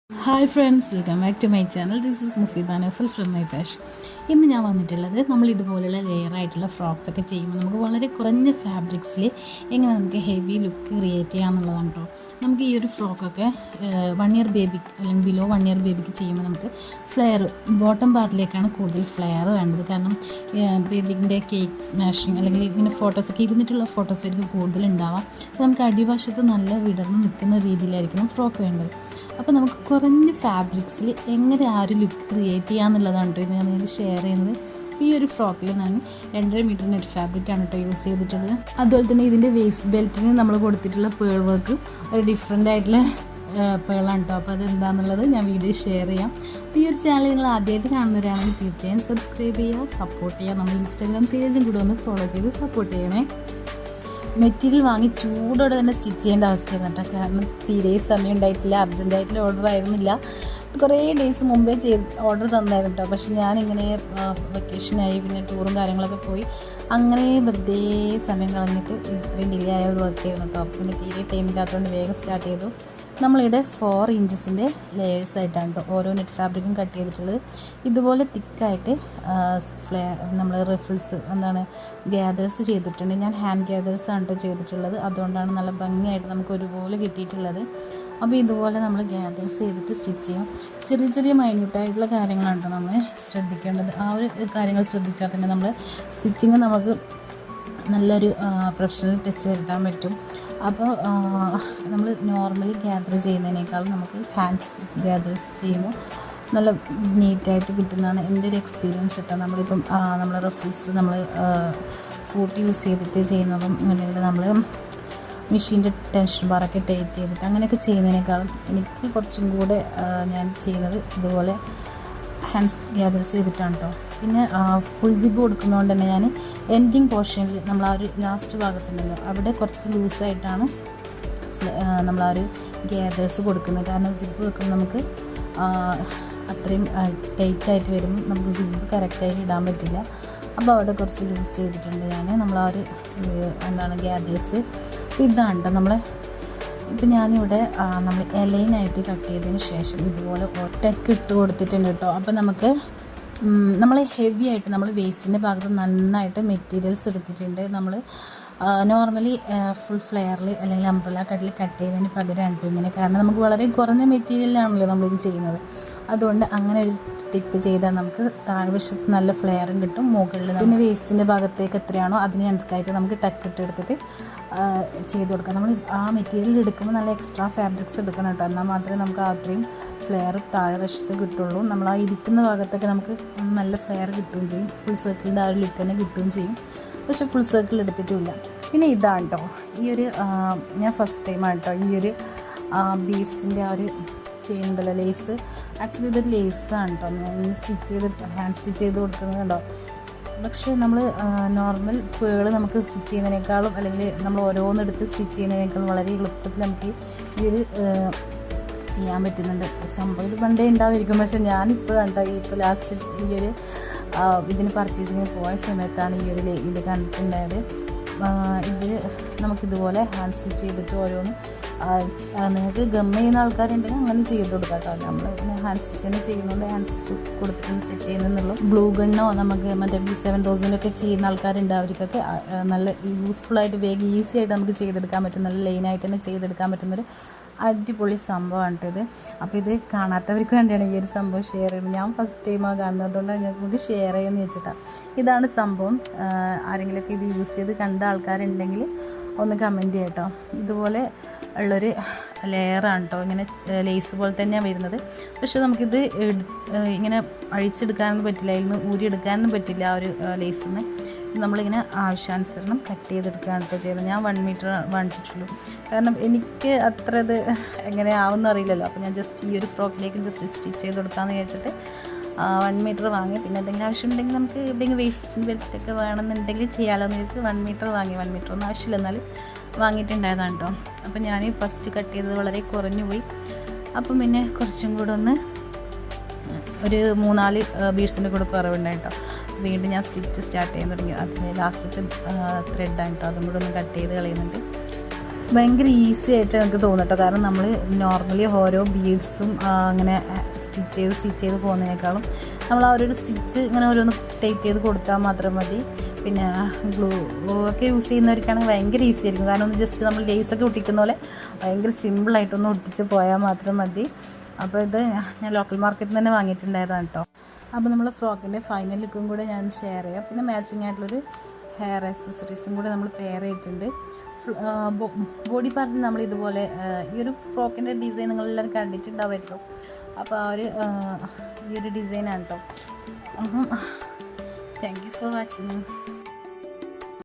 Hi friends, welcome back to my channel. This is Mufeeda Nafal from my fashion. ഇന്ന് ഞാൻ വന്നിട്ടുള്ളത് നമ്മൾ ഇതുപോലെയുള്ള ലെയറായിട്ടുള്ള ഫ്രോക്സ് ഒക്കെ ചെയ്യുമ്പോൾ നമുക്ക് വളരെ കുറഞ്ഞ ഫാബ്രിക്സിൽ എങ്ങനെ നമുക്ക് ഹെവി ലുക്ക് ക്രിയേറ്റ് ചെയ്യാമെന്നുള്ളതാണ് കേട്ടോ. നമുക്ക് ഈ ഒരു ഫ്രോക്കൊക്കെ 1 ഇയർ ബേബിക്ക് അല്ലെങ്കിൽ ബിലോ 1 ഇയർ ബേബിക്ക് ചെയ്യുമ്പോൾ നമുക്ക് ഫ്ലെയർ ബോട്ടം പാർട്ടിലേക്കാണ് കൂടുതൽ ഫ്ലെയർ വേണ്ടത്. കാരണം ബേബിൻ്റെ കേക്ക് സ്മാഷിങ് അല്ലെങ്കിൽ ഇങ്ങനെ ഫോട്ടോസൊക്കെ ഇരുന്നിട്ടുള്ള ഫോട്ടോസായിരിക്കും കൂടുതലുണ്ടാവാം. അപ്പോൾ നമുക്ക് അടിവശത്ത് നല്ല വിടർന്ന് നിൽക്കുന്ന രീതിയിലായിരിക്കണം ഫ്രോക്ക് വേണ്ടത്. അപ്പോൾ നമുക്ക് കുറഞ്ഞ ഫാബ്രിക്സിൽ എങ്ങനെ ആ ഒരു ലുക്ക് ക്രിയേറ്റ് ചെയ്യാമെന്നുള്ളതാണ് കേട്ടോ ഇത് ഞാൻ നിങ്ങൾക്ക് ഷെയർ ചെയ്യുന്നത്. ഈ ഒരു ഫ്രോക്കിൽ ഞാൻ 2.5 മീറ്റർ നെറ്റ് ഫാബ്രിക്കാണ് കേട്ടോ യൂസ് ചെയ്തിട്ടുള്ളത്. അതുപോലെ തന്നെ ഇതിൻ്റെ വേസ്റ്റ് ബെൽറ്റിന് നമ്മൾ കൊടുത്തിട്ടുള്ള പേൾ വർക്ക് ഒരു ഡിഫറെൻ്റ് ആയിട്ടുള്ള പേളാണ് കേട്ടോ. അപ്പോൾ അതെന്താണെന്നുള്ളത് ഞാൻ വീഡിയോ ഷെയർ ചെയ്യാം. അപ്പോൾ ഈ ഒരു ചാനൽ നിങ്ങൾ ആദ്യമായിട്ട് കാണുന്നവരാണെങ്കിൽ തീർച്ചയായും സബ്സ്ക്രൈബ് ചെയ്യുക, സപ്പോർട്ട് ചെയ്യുക. നമ്മൾ ഇൻസ്റ്റാഗ്രാം പേജും കൂടെ ഒന്ന് ഫോളോ ചെയ്ത് സപ്പോർട്ട് ചെയ്യണേ. മെറ്റീരിയൽ വാങ്ങി ചൂടോടെ തന്നെ സ്റ്റിച്ച് ചെയ്യേണ്ട അവസ്ഥയായിരുന്നു കേട്ടോ. കാരണം തീരെ സമയം ഉണ്ടായിട്ടില്ല, അർജൻറ്റായിട്ടുള്ള ഓർഡർ ആയിരുന്നില്ല. കുറേ ഡേയ്സ് മുമ്പേ ഓർഡർ തന്നായിരുന്നു കേട്ടോ. പക്ഷെ ഞാനിങ്ങനെ വെക്കേഷനായി പിന്നെ ടൂറും കാര്യങ്ങളൊക്കെ പോയി അങ്ങനെ വെറുതെ സമയം കളഞ്ഞിട്ട് ഇത്രയും ഡിലേ ആയ ഒരു വർക്ക് ആയിരുന്നു കേട്ടോ. അപ്പോൾ പിന്നെ തീരെ ടൈം ഇല്ലാത്തതുകൊണ്ട് വേഗം സ്റ്റാർട്ട് ചെയ്തു. നമ്മളിവിടെ 4 ഇഞ്ചസിൻ്റെ ലെയേഴ്സായിട്ടാണ് കേട്ടോ ഓരോ നെറ്റ് ഫാബ്രിക്കും കട്ട് ചെയ്തിട്ടുള്ളത്. ഇതുപോലെ തിക്കായിട്ട് നമ്മൾ റിഫിൾസ് ഗ്യാദേഴ്സ് ചെയ്തിട്ടുണ്ട്. ഞാൻ ഹാൻഡ് ഗ്യാദേഴ്സാണ് കേട്ടോ ചെയ്തിട്ടുള്ളത്. അതുകൊണ്ടാണ് നല്ല ഭംഗിയായിട്ട് നമുക്ക് ഒരുപോലെ കിട്ടിയിട്ടുള്ളത്. അപ്പോൾ ഇതുപോലെ നമ്മൾ ഗ്യാദേഴ്സ് ചെയ്തിട്ട് സ്റ്റിച്ച് ചെയ്യും. ചെറിയ ചെറിയ മൈന്യൂട്ടായിട്ടുള്ള കാര്യങ്ങളാണ് കേട്ടോ നമ്മൾ ശ്രദ്ധിക്കേണ്ടത്. ആ ഒരു കാര്യങ്ങൾ ശ്രദ്ധിച്ചാൽ തന്നെ നമ്മൾ സ്റ്റിച്ചിങ് നമുക്ക് നല്ലൊരു പ്രൊഫഷണൽ ടച്ച് വരുത്താൻ പറ്റും. അപ്പോൾ നമ്മൾ നോർമലി ഗ്യാദർ ചെയ്യുന്നതിനേക്കാളും നമുക്ക് ഹാൻഡ്സ് ഗ്യാദേഴ്സ് ചെയ്യുമ്പോൾ നല്ല നീറ്റായിട്ട് കിട്ടുന്നതാണ് എൻ്റെ ഒരു എക്സ്പീരിയൻസ് കേട്ടോ. നമ്മളിപ്പം നമ്മൾ റഫിൾസ് നമ്മൾ ഫൂട്ട് യൂസ് ചെയ്തിട്ട് ചെയ്യുന്നതും അല്ലെങ്കിൽ നമ്മൾ മെഷീൻ്റെ ടെൻഷൻ ബാറൊക്കെ ടൈറ്റ് ചെയ്തിട്ട് അങ്ങനെയൊക്കെ ചെയ്യുന്നതിനേക്കാളും എനിക്ക് കുറച്ചും കൂടെ ഞാൻ ചെയ്യുന്നത് ഇതുപോലെ ഹാൻഡ്സ് ഗ്യാദേഴ്സ് ചെയ്തിട്ടാണ് കേട്ടോ. പിന്നെ ഫുൾ ജിബ് കൊടുക്കുന്നതുകൊണ്ട് തന്നെ ഞാൻ എൻഡിങ് പോർഷനിൽ നമ്മൾ ആ ഒരു ലാസ്റ്റ് ഭാഗത്തുണ്ടല്ലോ അവിടെ കുറച്ച് ലൂസായിട്ടാണ് നമ്മൾ ആ ഒരു ഗ്യാദേഴ്സ് കൊടുക്കുന്നത്. കാരണം ജിബ് വെക്കുമ്പോൾ നമുക്ക് അത്രയും ടൈറ്റായിട്ട് വരുമ്പോൾ നമുക്ക് ജിബ് കറക്റ്റായിട്ട് ഇടാൻ പറ്റില്ല. അപ്പോൾ അവിടെ കുറച്ച് ലൂസ് ചെയ്തിട്ടുണ്ട് ഞാൻ നമ്മൾ ആ ഒരു ഗ്യാദേഴ്സ്. ഇതാണ് കേട്ടോ നമ്മൾ ഇപ്പം ഞാനിവിടെ നമ്മൾ എലൈനായിട്ട് കട്ട് ചെയ്തതിന് ശേഷം ഇതുപോലെ ഒറ്റക്ക് ഇട്ട് കൊടുത്തിട്ടുണ്ട് കേട്ടോ. അപ്പോൾ നമുക്ക് നമ്മൾ ഹെവി ആയിട്ട് നമ്മൾ വേസ്റ്റിൻ്റെ ഭാഗത്ത് നന്നായിട്ട് മെറ്റീരിയൽസ് എടുത്തിട്ടുണ്ട്. നമ്മൾ നോർമലി ഫുൾ ഫ്ലെയറിൽ അല്ലെങ്കിൽ അംബ്രല്ല കട്ടിൽ കട്ട് ചെയ്തതിന് പകരമാണ് കേട്ടോ ഇങ്ങനെ. കാരണം നമുക്ക് വളരെ കുറഞ്ഞ മെറ്റീരിയലാണല്ലോ നമ്മളിത് ചെയ്യുന്നത്. അതുകൊണ്ട് അങ്ങനെ ഒരു ടിപ്പ് ചെയ്താൽ നമുക്ക് താഴ്വശത്ത് നല്ല ഫ്ലെയറും കിട്ടും. മുകളിൽ പിന്നെ വേസ്റ്റിൻ്റെ ഭാഗത്തേക്ക് എത്രയാണോ അതിനനുസരിച്ചായിട്ട് നമുക്ക് ടക്ക് എടുത്തിട്ട് ചെയ്ത് കൊടുക്കാം. നമ്മൾ ആ മെറ്റീരിയൽ എടുക്കുമ്പോൾ നല്ല എക്സ്ട്രാ ഫാബ്രിക്സ് എടുക്കണം കേട്ടോ. എന്നാൽ മാത്രമേ നമുക്ക് അത്രയും ഫ്ലെയർ താഴ്വശത്ത് കിട്ടുള്ളൂ. നമ്മൾ ആ ഇരിക്കുന്ന ഭാഗത്തൊക്കെ നമുക്ക് നല്ല ഫ്ലെയർ കിട്ടുകയും ചെയ്യും. ഫുൾ സർക്കിളിൻ്റെ ആ ഒരു ലുക്ക് തന്നെ കിട്ടുകയും ചെയ്യും. പക്ഷേ ഫുൾ സർക്കിൾ എടുത്തിട്ടുമില്ല. പിന്നെ ഇതാണ് കേട്ടോ ഈ ഒരു ഞാൻ ഫസ്റ്റ് ടൈമാണ് കേട്ടോ ഈ ഒരു ബീഡ്സിൻ്റെ ആ ഒരു ചെയ്യുന്നുണ്ടല്ലോ ലേസ്. ആക്ച്വലി ഇതൊരു ലേസാണ് കേട്ടോ. ഞാൻ സ്റ്റിച്ച് ചെയ്ത് ഹാൻഡ് സ്റ്റിച്ച് ചെയ്ത് കൊടുക്കുന്നത് കേട്ടോ. പക്ഷേ നമ്മൾ നോർമൽ പേള് നമുക്ക് സ്റ്റിച്ച് ചെയ്യുന്നതിനേക്കാളും അല്ലെങ്കിൽ നമ്മൾ ഓരോന്നെടുത്ത് സ്റ്റിച്ച് ചെയ്യുന്നതിനേക്കാളും വളരെ എളുപ്പത്തിൽ നമുക്ക് ഈ ഒരു ചെയ്യാൻ പറ്റുന്നുണ്ട്. സംഭവം ഇത് പണ്ടേ ഉണ്ടാവുമായിരിക്കും. പക്ഷേ ഞാനിപ്പോഴാണ് കേട്ടോ ഇപ്പോൾ ലാസ്റ്റ് ഈ ഒരു ഇതിന് പർച്ചേസിങ്ങിന് പോയ സമയത്താണ് ഈ ഒരു ഇത് കണ്ടിട്ടുണ്ടായത്. ഇത് നമുക്കിതുപോലെ ഹാൻഡ് സ്റ്റിച്ച് ചെയ്തിട്ട് ഓരോന്ന് നിങ്ങൾക്ക് ഗം ചെയ്യുന്ന ആൾക്കാരുണ്ടെങ്കിൽ അങ്ങനെ ചെയ്ത് കൊടുക്കാം കേട്ടോ. നമ്മൾ പിന്നെ ഹാൻഡ് സ്റ്റിച്ച് തന്നെ ചെയ്യുന്നതുകൊണ്ട് ഹാൻഡ് സ്റ്റിച്ച് കൊടുത്തിട്ട് സെറ്റ് ചെയ്യുന്നുള്ളൂ. ബ്ലൂ ഗണ്ണോ നമുക്ക് മറ്റേ B7000 ചെയ്യുന്ന ആൾക്കാരുണ്ട്. അവർക്കൊക്കെ നല്ല യൂസ്ഫുള്ളായിട്ട് വേഗം ഈസി ആയിട്ട് നമുക്ക് ചെയ്തെടുക്കാൻ പറ്റും. നല്ല ലൈനായിട്ട് തന്നെ ചെയ്തെടുക്കാൻ പറ്റുന്നൊരു അടിപൊളി സംഭവമാണ് കേട്ടോ ഇത്. അപ്പോൾ ഇത് കാണാത്തവർക്ക് വേണ്ടിയാണ് ഈ ഒരു സംഭവം ഷെയർ ചെയ്യുന്നത്. ഞാൻ ഫസ്റ്റ് ടൈമാണ് കാണുന്നത്, അതുകൊണ്ട് ഞങ്ങൾക്ക് കൂടി ഷെയർ ചെയ്യുമെന്ന് വെച്ചിട്ടാണ്. ഇതാണ് സംഭവം. ആരെങ്കിലുമൊക്കെ ഇത് യൂസ് ചെയ്ത് കണ്ട ആൾക്കാരുണ്ടെങ്കിൽ ഒന്ന് കമൻറ്റ് ചെയ്യാം കേട്ടോ. ഇതുപോലെ ഉള്ളൊരു ലെയറാണ് കേട്ടോ. ഇങ്ങനെ ലേസ് പോലെ തന്നെയാണ് വരുന്നത്. പക്ഷേ നമുക്കിത് ഇങ്ങനെ അഴിച്ചെടുക്കാനൊന്നും പറ്റില്ല, അതിൽ നിന്ന് ഊരിയെടുക്കാനൊന്നും പറ്റില്ല. ആ ഒരു ലേസിൽ നിന്ന് നമ്മളിങ്ങനെ ആവശ്യാനുസരണം കട്ട് ചെയ്തെടുക്കുകയാണ് കേട്ടോ ചെയ്യുന്നത്. ഞാൻ 1 മീറ്റർ വാങ്ങിച്ചിട്ടുള്ളൂ. കാരണം എനിക്ക് അത്ര ഇത് എങ്ങനെ ആവുമെന്ന് അറിയില്ലല്ലോ. അപ്പോൾ ഞാൻ ജസ്റ്റ് ഈ ഒരു ഫ്രോക്കിലേക്ക് ജസ്റ്റ് സ്റ്റിച്ച് ചെയ്ത് കൊടുക്കാമെന്ന് വിചാരിച്ചിട്ട് 1 മീറ്റർ വാങ്ങി. പിന്നെ എന്തെങ്കിലും ആവശ്യമുണ്ടെങ്കിൽ നമുക്ക് എവിടെയെങ്കിലും വേസ്റ്റ് ബെൽറ്റൊക്കെ വേണമെന്നുണ്ടെങ്കിൽ ചെയ്യാമല്ലോ എന്ന് വെച്ച് 1 മീറ്റർ വാങ്ങി. 1 മീറ്റർ ഒന്നും ആവശ്യമില്ല, എന്നാലും വാങ്ങിയിട്ടുണ്ടായതാണ് കേട്ടോ. അപ്പോൾ ഞാൻ ഫസ്റ്റ് കട്ട് ചെയ്തത് വളരെ കുറഞ്ഞു പോയി. അപ്പം പിന്നെ കുറച്ചും കൂടെ ഒന്ന് ഒരു 3-4 ബീഡ്സിൻ്റെ കൂടെ കുറവുണ്ടായി കേട്ടോ. വീണ്ടും ഞാൻ സ്റ്റിച്ച് സ്റ്റാർട്ട് ചെയ്യാൻ തുടങ്ങി. അതിന് ലാസ്റ്റത്തെ ത്രെഡാണ് കേട്ടോ. അതും കൂടെ ഒന്ന് കട്ട് ചെയ്ത് കളയുന്നുണ്ട്. ഭയങ്കര ഈസി ആയിട്ട് എനിക്ക് തോന്നട്ടോ. കാരണം നമ്മൾ നോർമലി ഓരോ ബീഡ്സും അങ്ങനെ സ്റ്റിച്ച് ചെയ്ത് പോകുന്നതിനേക്കാളും നമ്മൾ ആ ഒരു സ്റ്റിച്ച് ഇങ്ങനെ ഓരോന്ന് ടൈറ്റ് ചെയ്ത് കൊടുത്താൽ മാത്രം മതി. പിന്നെ ഗ്ലൂ ഒക്കെ യൂസ് ചെയ്യുന്നവർക്കാണെങ്കിൽ ഭയങ്കര ഈസി ആയിരിക്കും. കാരണം ഒന്ന് ജസ്റ്റ് നമ്മൾ ലേസൊക്കെ ഒട്ടിക്കുന്ന പോലെ ഭയങ്കര സിമ്പിളായിട്ടൊന്ന് ഒട്ടിച്ച് പോയാൽ മാത്രം മതി. അപ്പോൾ ഇത് ഞാൻ ലോക്കൽ മാർക്കറ്റിൽ നിന്ന് തന്നെ വാങ്ങിയിട്ടുണ്ടായതാണ് കേട്ടോ. അപ്പോൾ നമ്മൾ ഫ്രോക്കിൻ്റെ ഫൈനൽ ലുക്കും കൂടെ ഞാൻ ഷെയർ ചെയ്യാം. പിന്നെ മാച്ചിങ് ആയിട്ടുള്ളൊരു ഹെയർ ആക്സസറീസും കൂടെ നമ്മൾ പെയർ ചെയ്തിട്ടുണ്ട്. ബോഡി പാർട്ടിൽ നമ്മൾ ഇതുപോലെ ഈ ഒരു ഫ്രോക്കിൻ്റെ ഡിസൈൻ നിങ്ങളെല്ലാവരും കണ്ടിട്ടുണ്ടാവുമായിരിക്കും. അപ്പോൾ ആ ഒരു ഈ ഒരു ഡിസൈനാണ് കേട്ടോ. Thank you for watching.